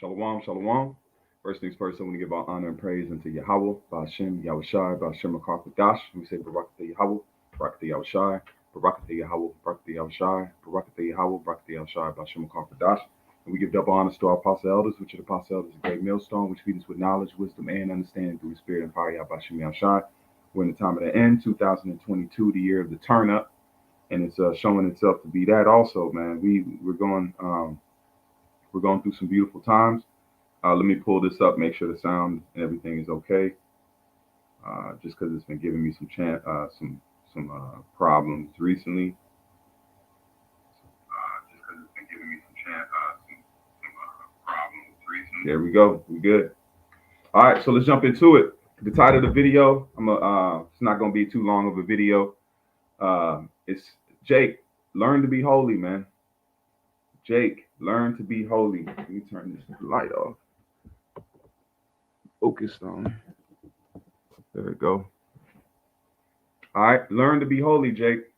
Shalom, shalom. First things first, I want to give our honor and praise unto Yahweh, Ba'ashem, Yahushai, Ba'ashem, Akarthadash. We say Barakatah Yahweh, Barakatah Yahushai, Barakatah Yahweh, Barakatah Yahushai, Barakatah Yahweh, Barakatah Yahushai, Ba'ashem, Akarthadash. And we give double honors to our apostle elders, which are the apostle elders, a great millstone, which feed us with knowledge, wisdom, and understanding through the spirit and power, Yahweh, Ba'ashem, Yahushai. We're in the time of the end, 2022, the year of the turn up, and it's showing itself to be that also, man. We're going through some beautiful times. Let me pull this up, make sure the sound and everything is okay. Just because it's been giving me some problems recently. There we go. We good. All right, so let's jump into it. The title of the video, it's not gonna be too long of a video. It's Jake, learn to be holy, man. Jake, learn to be holy. Let me turn this light off. Focused on. There we go. All right, learn to be holy, Jake.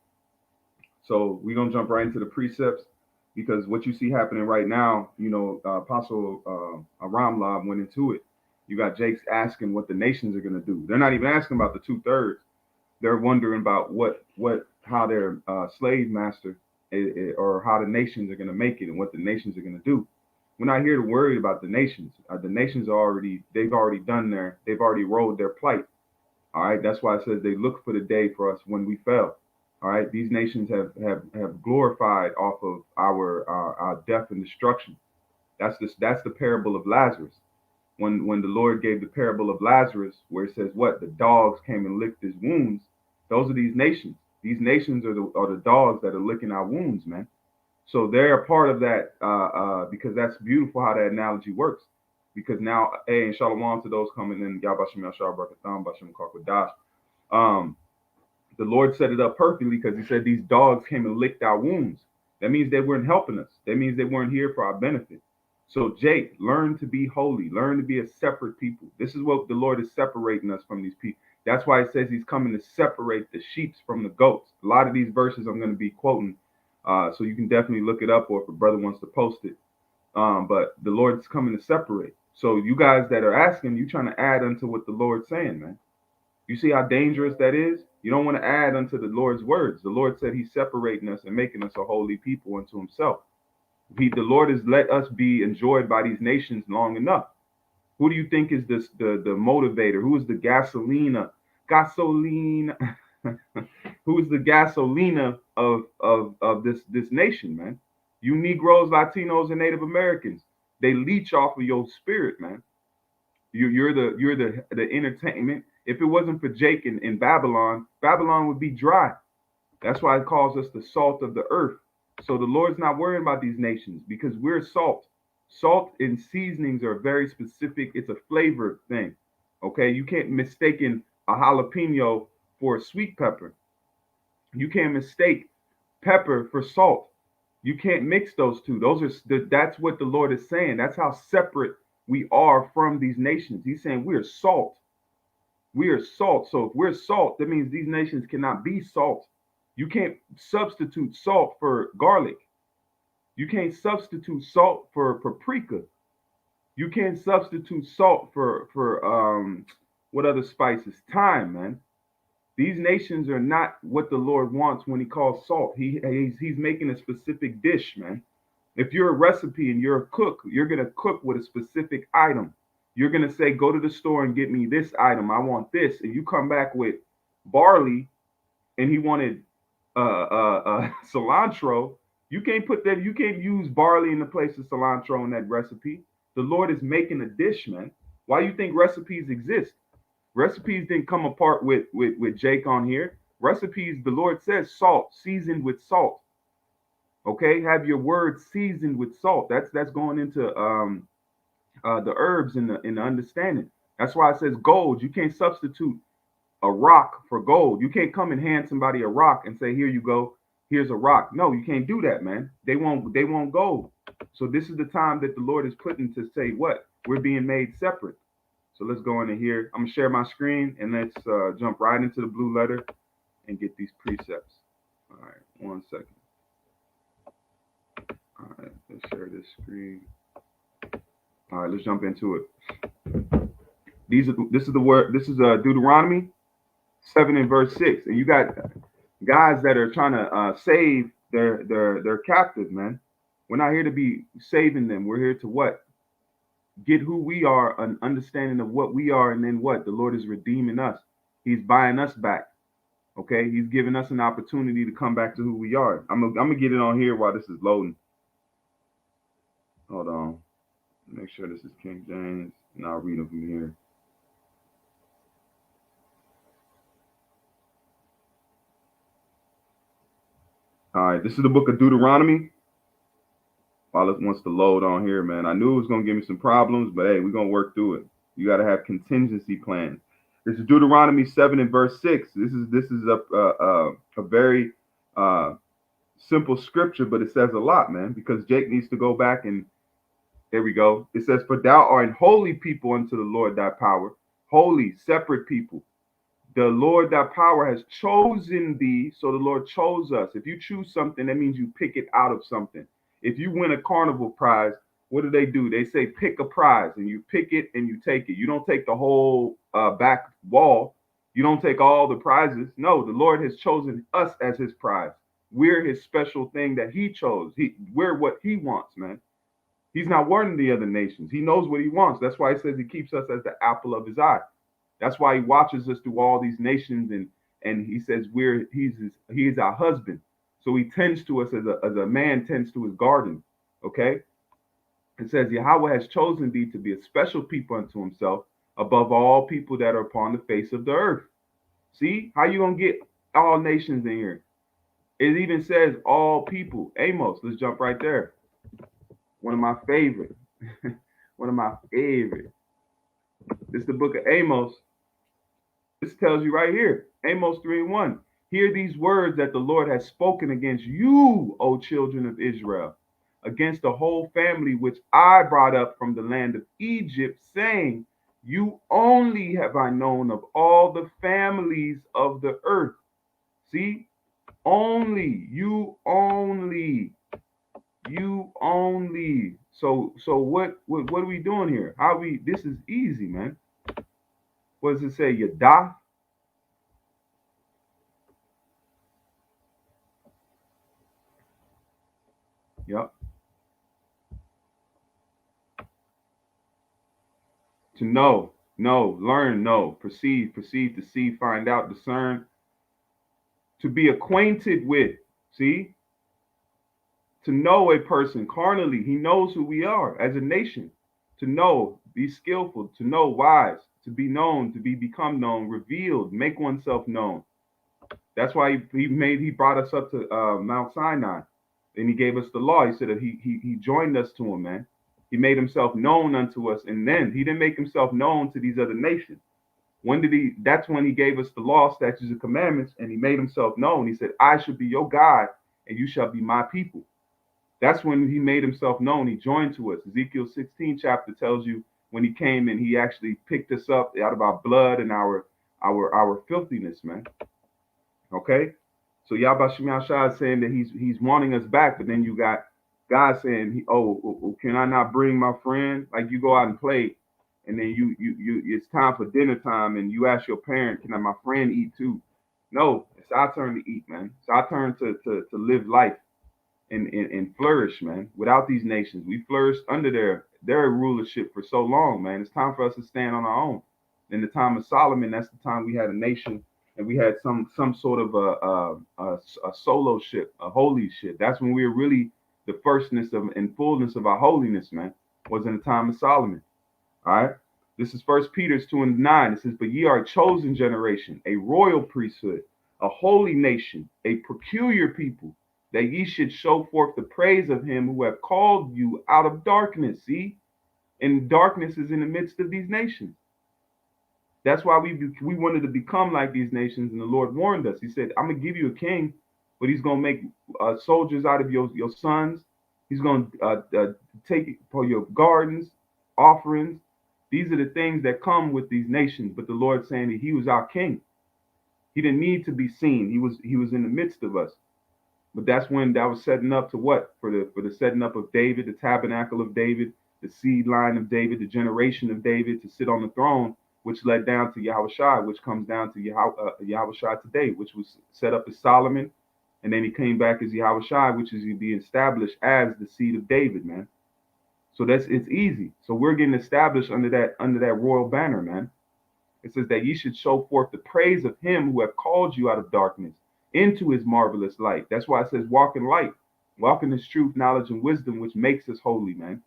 So we're gonna jump right into the precepts because what you see happening right now, Apostle Aramlab went into it. You got Jake's asking what the nations are gonna do. They're not even asking about the 2/3. They're wondering about how their slave master or how the nations are gonna make it and what the nations are gonna do. We're not here to worry about the nations. The nations they've already rode their plight. All right, that's why it says they look for the day for us when we fell. All right, these nations have glorified off of our death and destruction. That's the parable of Lazarus. When the Lord gave the parable of Lazarus, where it says what the dogs came and licked his wounds, those are these nations. These nations are the dogs that are licking our wounds, man. So they're a part of that because that's beautiful how that analogy works. Because now, hey, and shalom to those coming in, Yabashim Yashar Barakatham, Bashim Karkwadash. The Lord set it up perfectly because he said these dogs came and licked our wounds. That means they weren't helping us. That means they weren't here for our benefit. So Jake, learn to be holy. Learn to be a separate people. This is what the Lord is separating us from these people. That's why it says he's coming to separate the sheep from the goats. A lot of these verses I'm going to be quoting. So you can definitely look it up, or if a brother wants to post it. But the Lord's coming to separate. So you guys that are asking, you trying to add unto what the Lord's saying, man. You see how dangerous that is? You don't want to add unto the Lord's words. The Lord said he's separating us and making us a holy people unto himself. The Lord has let us be enjoyed by these nations long enough. Who do you think is the motivator? Who is the gasolina? Who is the gasolina of this nation, man? You Negroes, Latinos, and Native Americans. They leech off of your spirit, man. You're the entertainment. If it wasn't for Jake in Babylon, Babylon would be dry. That's why it calls us the salt of the earth. So the Lord's not worrying about these nations because we're salt. Salt and seasonings are very specific. It's a flavor thing. Okay, you can't mistake a jalapeno for a sweet pepper. You can't mistake pepper for salt. You can't mix those two. That's what the Lord is saying. That's how separate we are from these nations. He's saying we are salt. We are salt. So if we're salt, that means these nations cannot be salt. You can't substitute salt for garlic. You can't substitute salt for paprika. You can't substitute salt for what other spices? Thyme, man. These nations are not what the Lord wants when he calls salt. He's making a specific dish, man. If you're a recipe and you're a cook, you're going to cook with a specific item. You're going to say, go to the store and get me this item. I want this. And you come back with barley and he wanted cilantro. You can't put that. You can't use barley in the place of cilantro in that recipe. The Lord is making a dish, man. Why do you think recipes exist? Recipes didn't come apart with Jake on here. Recipes, the Lord says salt, seasoned with salt. Okay, have your word seasoned with salt. That's going into the herbs in the understanding. That's why it says gold. You can't substitute a rock for gold. You can't come and hand somebody a rock and say, here you go, here's a rock. No, you can't do that, man. They won't gold. So this is the time that the Lord is putting to say what? We're being made separate. So let's go into here. I'm gonna share my screen and let's jump right into the blue letter and get these precepts. All right, 1 second. All right, let's share this screen. All right, let's jump into it. This is the word. This is Deuteronomy 7 and verse 6, and you got guys that are trying to save their captives, man. We're not here to be saving them. We're here to what? Get who we are, an understanding of what we are, and then what? The Lord is redeeming us. He's buying us back. Okay, He's giving us an opportunity to come back to who we are. I'm gonna get it on here while this is loading. Hold on. Make sure this is King James, and I'll read them from here. All right, this is the book of Deuteronomy. While it wants to load on here, man, I knew it was gonna give me some problems, but hey, we're gonna work through it. You got to have contingency plans. This is Deuteronomy 7 and verse 6. This is a very uh, simple scripture, but it says a lot, man, because Jake needs to go back and there we go. It says, "For thou art an holy people unto the Lord thy power, holy, separate people. The Lord thy power has chosen thee." So the Lord chose us. If you choose something, that means you pick it out of something. If you win a carnival prize, what do? They say pick a prize, and you pick it and you take it. You don't take the whole back wall. You don't take all the prizes. No, the Lord has chosen us as his prize. We're his special thing that he chose. We're what he wants, man. He's not worrying the other nations. He knows what he wants. That's why he says he keeps us as the apple of his eye. That's why he watches us through all these nations, and he says he is our husband. So he tends to us as a man tends to his garden. Okay? It says Yahweh has chosen thee to be a special people unto himself above all people that are upon the face of the earth. See how you gonna get all nations in here? It even says all people. Amos, let's jump right there. One of my favorite. One of my favorite. This is the book of Amos. This tells you right here, Amos 3 and 1. Hear these words that the Lord has spoken against you, O children of Israel, against the whole family which I brought up from the land of Egypt, saying, you only have I known of all the families of the earth. See? Only, you only. So what are we doing here? This is easy, man. What does it say? Yadah? Yep. To know, learn, know, perceive, to see, find out, discern, to be acquainted with. See? To know a person carnally, he knows who we are as a nation. To know, be skillful, to know, wise, to be known, to be become known, revealed, make oneself known. That's why he brought us up to Mount Sinai, and he gave us the law. He said that he joined us to him, man. He made himself known unto us, and then he didn't make himself known to these other nations. When did he? That's when he gave us the law, statutes, and commandments, and he made himself known. He said, "I shall be your God, and you shall be my people." That's when he made himself known. He joined to us. Ezekiel 16 chapter tells you when he came and he actually picked us up out of our blood and our filthiness, man. Okay? So Yahweh Shai is saying that he's wanting us back, but then you got God saying, can I not bring my friend? Like you go out and play, and then you it's time for dinner time, and you ask your parent, can my friend eat too? No, it's our turn to eat, man. It's our turn to live life and flourish, man. Without these nations, we flourished under their rulership for so long, man. It's time for us to stand on our own. In the time of Solomon, that's the time we had a nation and we had some sort of a solo ship, a holy ship. That's when we were really the firstness of and fullness of our holiness, man. Was in the time of Solomon. All right. This is First Peter 2 and 9. It says, "But ye are a chosen generation, a royal priesthood, a holy nation, a peculiar people, that ye should show forth the praise of him who have called you out of darkness." See, and darkness is in the midst of these nations. That's why we wanted to become like these nations, and the Lord warned us. He said, "I'm gonna give you a king, but he's gonna make soldiers out of your sons. He's gonna take it for your gardens, offerings." These are the things that come with these nations. But the Lord saying that He was our King. He didn't need to be seen. He was in the midst of us. But that's when that was setting up to what? For the setting up of David, the tabernacle of David, the seed line of David, the generation of David to sit on the throne, which led down to Yahushua, which comes down to Yahushua today, which was set up as Solomon, and then he came back as Yahushua, which is to be established as the seed of David, man. So it's easy. So we're getting established under that royal banner, man. It says that ye should show forth the praise of him who have called you out of darkness into his marvelous light. That's why it says walk in light, walk in his truth, knowledge, and wisdom, which makes us holy, man.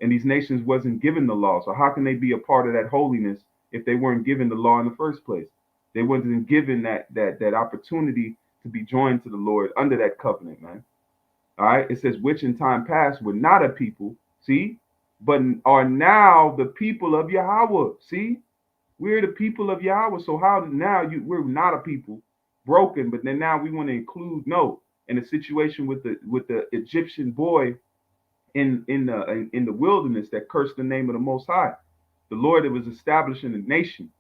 And these nations wasn't given the law. So how can they be a part of that holiness if they weren't given the law in the first place? They wasn't given that opportunity to be joined to the Lord under that covenant, man. All right. It says, which in time past were not a people, see, but are now the people of Yahweh. See, we're the people of Yahweh. So how now we're not a people broken, but then now we want to include in the situation with the Egyptian boy in the wilderness that cursed the name of the Most High. The Lord that was establishing the nation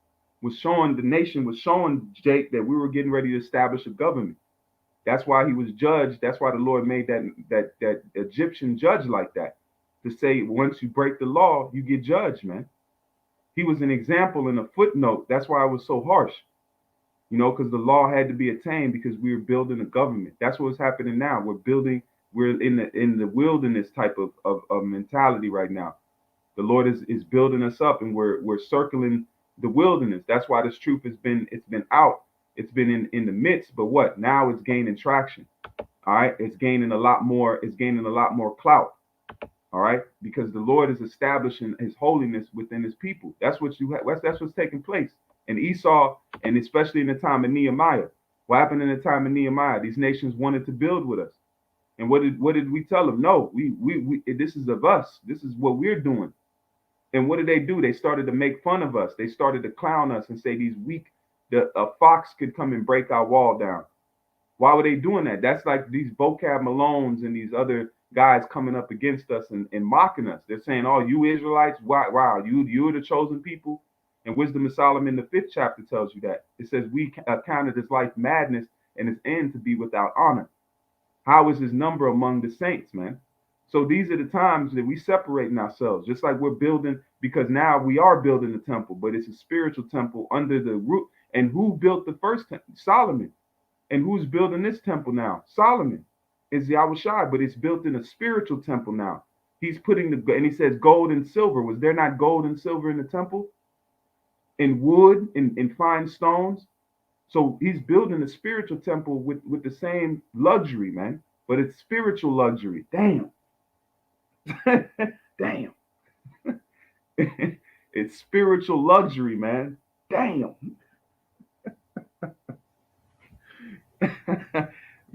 was showing Jake that we were getting ready to establish a government. That's why he was judged. That's why the Lord made that Egyptian judge like that, to say once you break the law, you get judged, man. He was an example and a footnote. That's why it was so harsh, because the law had to be attained because we were building a government. That's what's happening now. We're in the wilderness type of mentality right now. The Lord is building us up, and we're circling the wilderness. That's why this truth it's been out. It's been in the midst, but what? Now it's gaining traction. All right. It's gaining a lot more clout. All right. Because the Lord is establishing his holiness within his people. That's what's taking place. And Esau, and especially in the time of Nehemiah. What happened in the time of Nehemiah? These nations wanted to build with us. And what did we tell them? No, we this is of us. This is what we're doing. And what did they do? They started to make fun of us. They started to clown us and say these weak, a fox could come and break our wall down. Why were they doing that? That's like these vocab Malones and these other guys coming up against us and mocking us. They're saying, "Oh, you Israelites, wow, you're the chosen people." And Wisdom of Solomon, the 5th chapter, tells you that. It says, "We counted his life madness and his end to be without honor." How is his number among the saints, man? So these are the times that we separating ourselves, just like we're building, because now we are building the temple, but it's a spiritual temple under the roof. And who built the first temple? Solomon. And who's building this temple now? Solomon. Is Yahushua, but it's built in a spiritual temple now. He's putting and he says gold and silver. Was there not gold and silver in the temple? In wood, in fine stones? So he's building a spiritual temple with the same luxury, man. But it's spiritual luxury. Damn. Damn. It's spiritual luxury, man. Damn.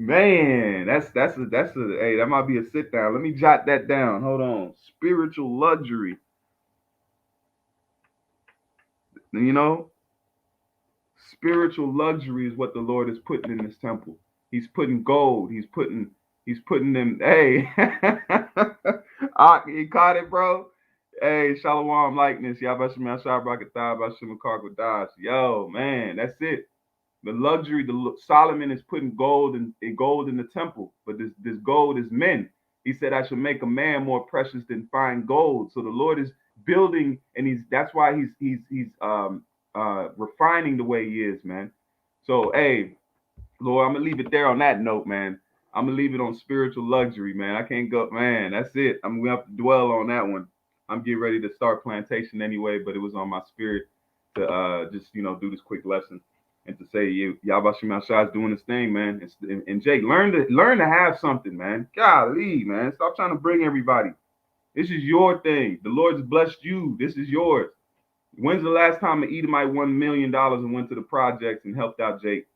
Man, that's hey, that might be a sit down. Let me jot that down. Hold on. Spiritual luxury. Spiritual luxury is what the Lord is putting in this temple. He's putting gold. He's putting them. Hey, you caught it, bro. Hey, Shalom likeness. Yabashim Ashar Brakatah Bashim Kargodash. Yo, man, that's it. The luxury, Solomon is putting gold in the temple, but this gold is men. He said, "I shall make a man more precious than fine gold." So the Lord is building, and that's why he's refining the way he is, man. So, hey, Lord, I'm gonna leave it there on that note, man. I'm gonna leave it on spiritual luxury, man. I can't go, man. That's it. I'm gonna have to dwell on that one. I'm getting ready to start plantation anyway, but it was on my spirit to just do this quick lesson and to say Yabashim Ashai is doing his thing, man. And Jake, learn to have something, man. Golly, man. Stop trying to bring everybody. This is your thing. The Lord's blessed you. This is yours. When's the last time an Edomite won $1 million and went to the projects and helped out Jake?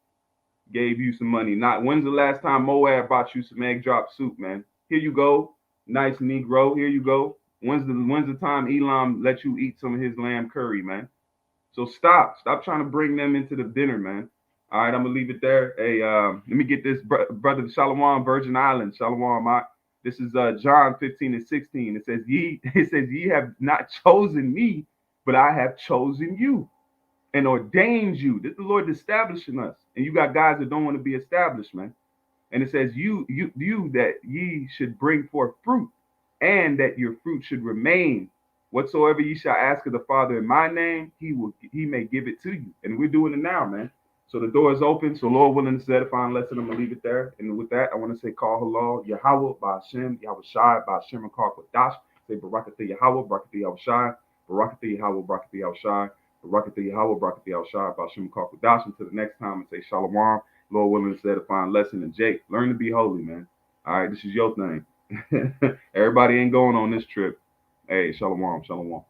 Gave you some money. Not when's the last time Moab bought you some egg drop soup, man? Here you go. Nice Negro. Here you go. When's the time Elam let you eat some of his lamb curry, man? So stop trying to bring them into the dinner, man. All right, I'm gonna leave it there. Hey, let me get this, brother Shalom, Virgin Islands, Shalom. This is John 15:16. It says ye have not chosen me, but I have chosen you and ordained you. This is the Lord establishing us, and you got guys that don't want to be established, man. And it says you that ye should bring forth fruit, and that your fruit should remain. Whatsoever ye shall ask of the Father in my name, he may give it to you. And we're doing it now, man. So the door is open. So Lord willing, this edifying lesson, I'm gonna leave it there. And with that, I want to say call halal, Yahweh, Ba'ashem, Yahweh Shai, Ba'ashem, and Kar Kodash. Say Barakatah Yahweh, Barakatah Yahweh Shai, Barakatah Yahweh, Barakatah Yahweh Shai, Barakatah Yahweh, Barakatah Yahweh Shai, Ba'ashem, and Kar Kodash. Until the next time, I say Shalom. Lord willing, this edifying lesson. And Jake, learn to be holy, man. All right, this is your thing. Everybody ain't going on this trip. Hey, Shalom, Shalom.